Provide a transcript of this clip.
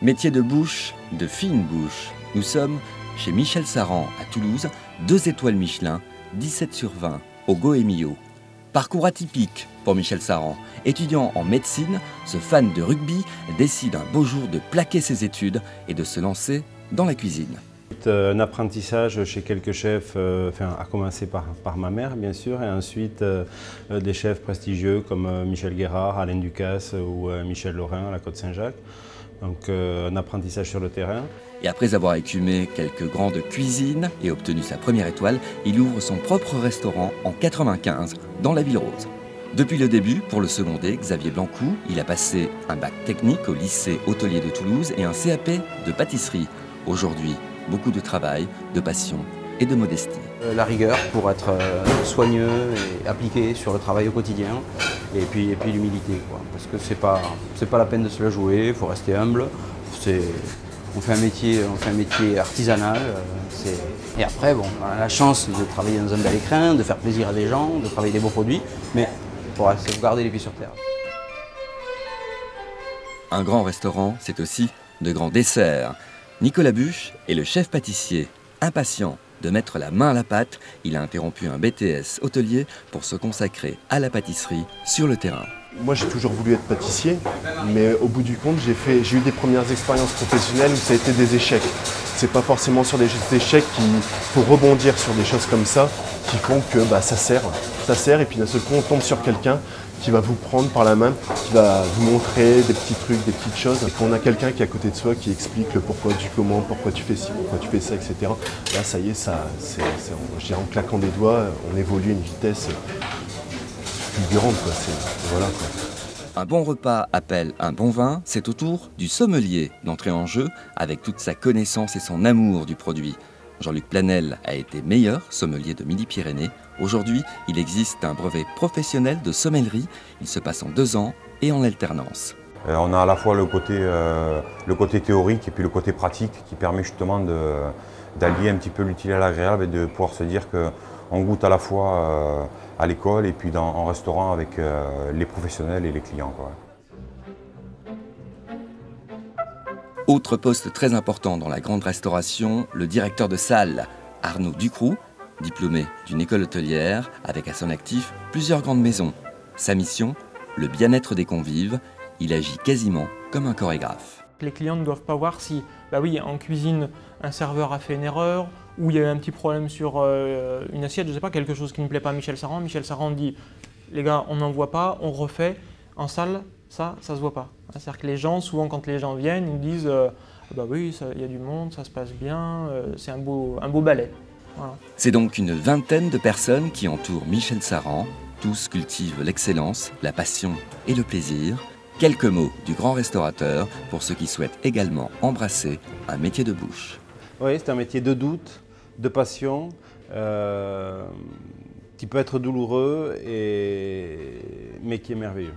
Métier de bouche, de fine bouche. Nous sommes chez Michel Saran à Toulouse, 2 étoiles Michelin, 17 sur 20, au Goemio. Parcours atypique pour Michel Saran. Étudiant en médecine, ce fan de rugby décide un beau jour de plaquer ses études et de se lancer dans la cuisine. Un apprentissage chez quelques chefs, à commencer par ma mère bien sûr, et ensuite des chefs prestigieux comme Michel Guérard, Alain Ducasse ou Michel Lorrain à la Côte-Saint-Jacques. Donc un apprentissage sur le terrain. Et après avoir écumé quelques grandes cuisines et obtenu sa première étoile, il ouvre son propre restaurant en 1995 dans la Ville Rose. Depuis le début, pour le seconder, Xavier Blancou, il a passé un bac technique au lycée hôtelier de Toulouse et un CAP de pâtisserie. Aujourd'hui, beaucoup de travail, de passion et de modestie. La rigueur pour être soigneux et appliqué sur le travail au quotidien, et puis l'humilité, parce que c'est pas la peine de se la jouer, il faut rester humble. On fait un métier artisanal, et après bon, on a la chance de travailler dans un bel écrin, de faire plaisir à des gens, de travailler des beaux produits, mais il faut garder les pieds sur terre. Un grand restaurant, c'est aussi de grands desserts. Nicolas Buche est le chef pâtissier. Impatient de mettre la main à la pâte, il a interrompu un BTS hôtelier pour se consacrer à la pâtisserie sur le terrain. Moi j'ai toujours voulu être pâtissier, mais au bout du compte j'ai eu des premières expériences professionnelles où ça a été des échecs. C'est pas forcément sur des échecs qu'il faut rebondir sur des choses comme ça qui font que ça sert et puis d'un seul coup on tombe sur quelqu'un qui va vous prendre par la main, qui va vous montrer des petits trucs, des petites choses. Et qu'on a quelqu'un qui est à côté de soi qui explique le pourquoi du comment, pourquoi tu fais ci, pourquoi tu fais ça, etc. Là ça y est, je dirais en claquant des doigts, on évolue à une vitesse fulgurante, quoi. Voilà, quoi. Un bon repas appelle un bon vin, c'est au tour du sommelier d'entrer en jeu avec toute sa connaissance et son amour du produit. Jean-Luc Planel a été meilleur sommelier de Midi-Pyrénées. Aujourd'hui, il existe un brevet professionnel de sommellerie. Il se passe en 2 ans et en alternance. On a à la fois le côté théorique et puis le côté pratique qui permet justement d'allier un petit peu l'utile à l'agréable et de pouvoir se dire qu'on goûte à la fois à l'école et puis en restaurant avec les professionnels et les clients, quoi. Autre poste très important dans la grande restauration, le directeur de salle, Arnaud Ducroux, diplômé d'une école hôtelière, avec à son actif plusieurs grandes maisons. Sa mission, le bien-être des convives. Il agit quasiment comme un chorégraphe. Les clients ne doivent pas voir si, en cuisine, un serveur a fait une erreur, ou il y a eu un petit problème sur une assiette, je ne sais pas, quelque chose qui ne plaît pas à Michel Saran. Michel Saran dit, les gars, on n'en voit pas, on refait. En salle, ça se voit pas. C'est-à-dire que les gens, souvent quand les gens viennent, ils disent oui, il y a du monde, ça se passe bien, c'est un beau ballet. Voilà. C'est donc une vingtaine de personnes qui entourent Michel Saran. Tous cultivent l'excellence, la passion et le plaisir. Quelques mots du grand restaurateur pour ceux qui souhaitent également embrasser un métier de bouche. Oui, c'est un métier de doute, de passion, qui peut être douloureux, mais qui est merveilleux.